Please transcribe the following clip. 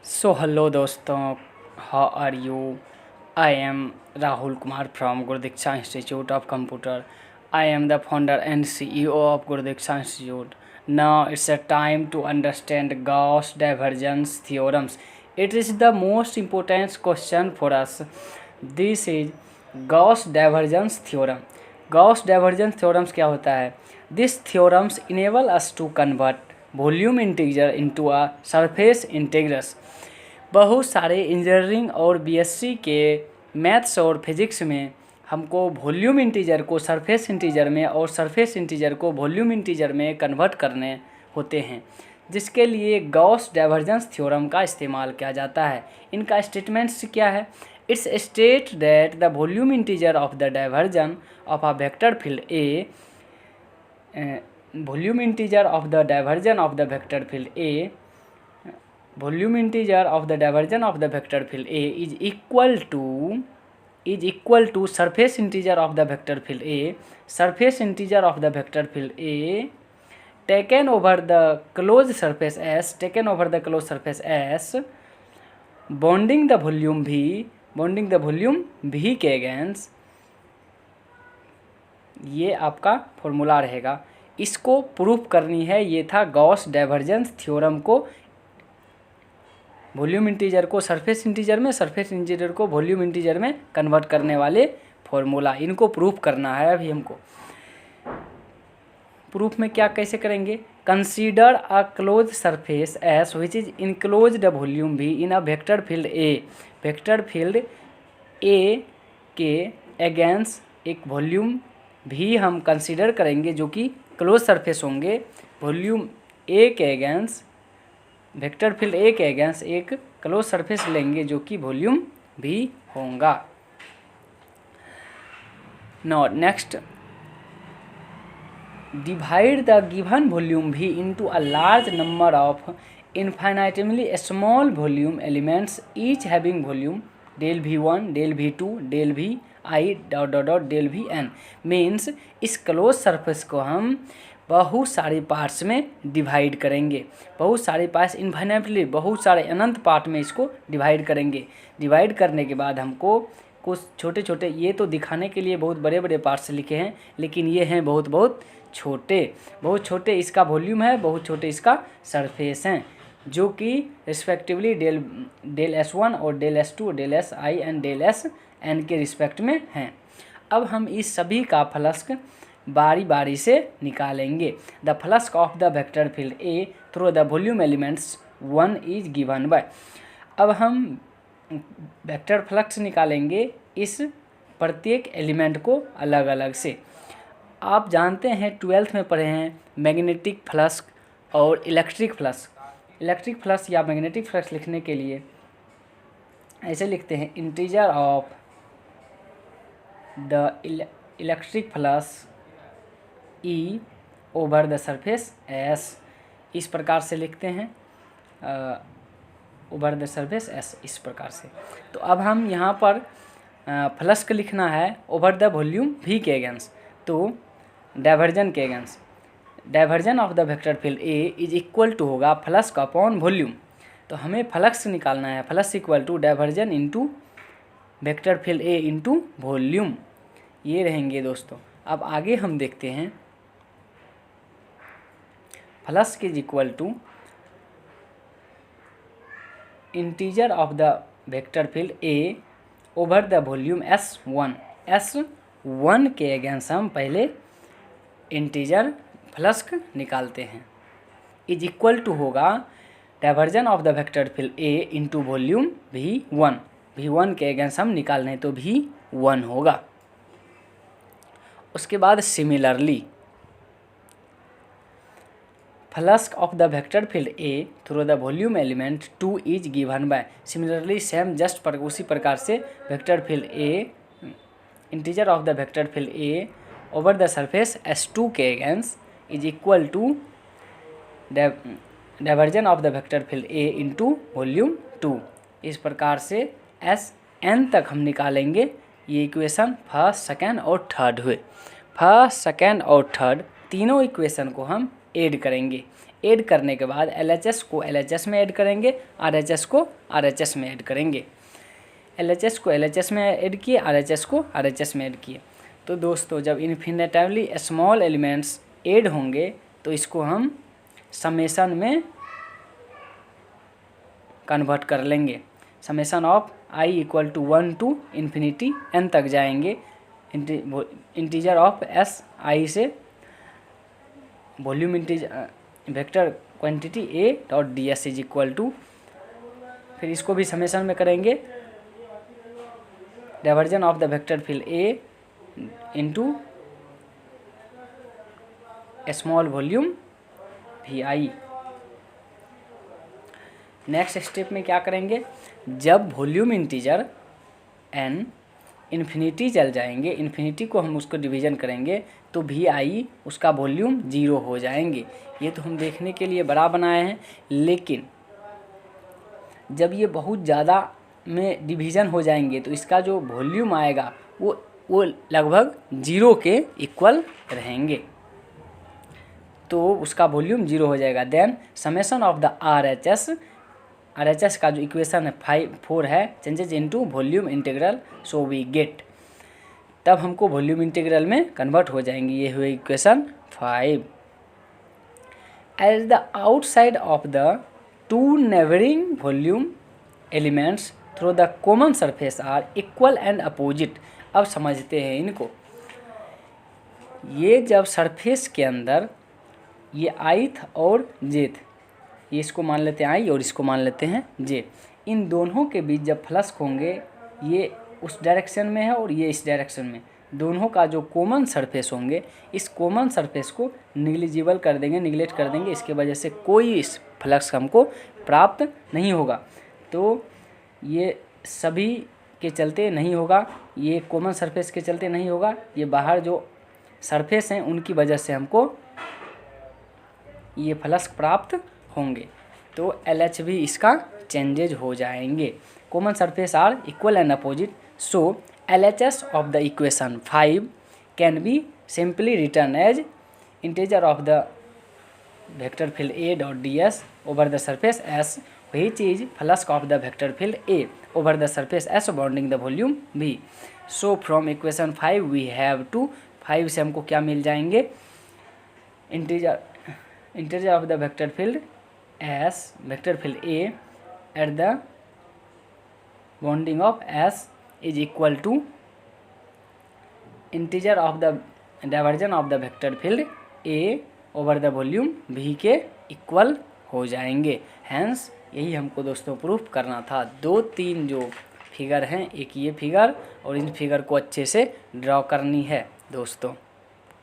सो hello दोस्तों, how are you? I am Rahul Kumar from Gurudiksha institute of computer. I am the founder and CEO of Gurudiksha Institute. Now it's a time to understand Gauss divergence theorems. It is the most important question for us. This is Gauss divergence theorem. Gauss divergence theorems क्या होता है? This theorems enable us to convert volume integer into a surface integers. बहुत सारे engineering और BSc के maths और physics में हमको वॉल्यूम इंटीजर को सरफेस इंटीजर में और सरफेस इंटीजर को वॉल्यूम इंटीजर में कन्वर्ट करने होते हैं, जिसके लिए गॉस डाइवर्जेंस थ्योरम का इस्तेमाल किया जाता है. इनका स्टेटमेंट्स क्या है? It's state that the volume integer of the divergence of a vector field A volume integer of the divergence of the vector field A volume integer of the divergence of the vector field A is equal to surface integer of the vector field A, surface integer of the vector field A taken over the closed surface S, bounding the volume V के against. ये आपका formula रहेगा. इसको proof करनी है. ये था Gauss divergence theorem को वॉल्यूम इंटीजर को सरफेस इंटीजर में, सरफेस इंटीजर को वॉल्यूम इंटीजर में कन्वर्ट करने वाले फॉर्मूला. इनको प्रूफ करना है. अभी हमको प्रूफ में क्या कैसे करेंगे? Consider a closed surface S which is enclosed volume V in a vector field A. Vector field A के अगेंस्ट एक वॉल्यूम भी हम कंसीडर करेंगे जो कि क्लोज सरफेस होंगे. वॉल्यूम ए के अगेंस्ट, वेक्टर फील्ड ए के अगेंस्ट एक क्लोज सरफेस लेंगे जो कि वॉल्यूम भी होगा. Now next, divide the given volume V into a large number of infinitely small volume elements each having volume del v1, del v2, del vi del vn. Means इस closed surface को हम बहुत सारे parts में divide करेंगे. बहुत सारे parts infinitely, बहुत सारे अनंत पार्ट में इसको डिवाइड करेंगे. डिवाइड करने के बाद हमको कुछ छोटे छोटे, ये तो दिखाने के लिए बहुत बड़े बड़े पार्ट्स लिखे हैं, लेकिन ये हैं बहुत छोटे इसका वॉल्यूम है, बहुत छोटे इसका सरफेस हैं, जो कि रिस्पेक्टिवली डेल S1 और डेल S2, डेल Si एंड डेल Sn के रिस्पेक्ट में हैं. अब हम इस सभी का फ्लक्स बारी बारी से निकालेंगे. The flux of the vector field A through the volume elements 1 is given bye. अब हम वेक्टर फ्लक्स निकालेंगे इस प्रत्येक एलिमेंट को अलग अलग से. आप जानते हैं 12th में पढ़े हैं मैग्नेटिक फ्लक्स और इलेक्ट्रिक फ्लक्स. इलेक्ट्रिक फ्लक्स या मैग्नेटिक फ्लक्स लिखने के लिए ऐसे लिखते हैं, integer of the electric flux E over the surface S. इस प्रकार से लिखते हैं, ओवर द सरफेस एस, इस प्रकार से. तो अब हम यहाँ पर फ्लक्स लिखना है ओवर द वॉल्यूम भी के अगेंस्ट. तो डाइवर्जन के against, divergence of the vector field A is equal to होगा फ्लक्स अपॉन वॉल्यूम. तो हमें फ्लक्स निकालना है. Flux equal to divergence into vector field A into volume. ये रहेंगे दोस्तों. अब आगे हम देखते हैं, flux is equal to integral of the vector field A over the volume S1 के अगेंस्ट हम पहले इंटीजर फ्लक्स निकालते हैं. इज इक्वल टू होगा divergence of the vector field A into volume V1 के अगेंस्ट हम निकाल रहे हैं तो V1 होगा. उसके बाद similarly flux of the vector field A through the volume element 2 is given by. Similarly same just उसी प्रकार से vector field A, integral of the vector field A over the surface S2 के against is equal to divergence of the vector field A into volume 2. इस प्रकार से Sn तक हम निकालेंगे. ये इक्वेशन फर्स्ट, सेकेंड और थर्ड हुए. फर्स्ट, सेकेंड और थर्ड तीनों इक्वेशन को हम ऐड करेंगे. ऐड करने के बाद LHS को LHS में ऐड करेंगे, RHS को RHS में ऐड करेंगे। LHS को LHS में ऐड किए, RHS को RHS में ऐड किए। तो दोस्तों जब इन्फिनेटिवली स्मॉल एलिमेंट्स ऐड होंगे तो इसको हम समेशन में कन्वर्ट कर लेंगे। Summation of i equal to 1 to infinity n तक जाएंगे। इंटीजर ऑफ s i से volume integral vector quantity a dot D S is equal to, फिर इसको भी समेशन में करेंगे, divergence of the vector field a into small volume vi। Next step में क्या करेंगे, जब वॉल्यूम इंटीजर n इन्फिनिटी चल जाएंगे, इन्फिनिटी को हम उसको डिवीज़न करेंगे तो vi उसका वॉल्यूम 0 हो जाएंगे। ये तो हम देखने के लिए बड़ा बनाए हैं, लेकिन जब ये बहुत ज़्यादा में डिवीज़न हो जाएंगे तो इसका जो वॉल्यूम आएगा वो लगभग 0 के इक्वल रहेंगे, तो उसका वॉल्यूम 0 हो जाएगा। Then summation of the RHS का जो इक्वेशन है 4 है, changes into volume integral, so we get, तब हमको वॉल्यूम इंटीग्रल में कन्वर्ट हो जाएंगे। ये हुए equation 5। As the outside of the two neighbouring volume elements through the common surface are equal and opposite. अब समझते हैं इनको। ये जब सरफेस के अंदर ये ith और jth, ये इसको मान लेते हैं i और इसको मान लेते हैं j, इन दोनों के बीच जब फ्लक्स होंगे, ये उस डायरेक्शन में है और ये इस डायरेक्शन में, दोनों का जो कॉमन सरफेस होंगे, इस कॉमन सरफेस को निग्लिजिबल कर देंगे, निगलेक्ट कर देंगे। इसके वजह से कोई इस फ्लक्स हमको प्राप्त नहीं होगा। तो ये सभी के चलते नहीं होगा, ये कॉमन सरफेस के चलते नहीं होगा, ये बाहर जो सरफेस हैं उनकी वजह से हमको ये फ्लक्स प्राप्त होंगे। तो LH भी इसका चेंजेज हो जाएंगे। Common surface are equal and opposite, so LHS of the equation 5 can be simply written as integral of the vector field A dot ds over the surface S, वही चीज़ flux of the vector field A over the surface S bounding the volume B। So from equation 5 we have to, 5 से हमको क्या मिल जाएंगे, integral of the vector field S, vector field A at the bounding of S is equal to integral of the divergence of the vector field A over the volume V के equal हो जाएंगे। Hence यही हमको दोस्तों proof करना था। 2-3 जो figure हैं, एक ये फिगर और इन फिगर को अच्छे से ड्रॉ करनी है दोस्तों।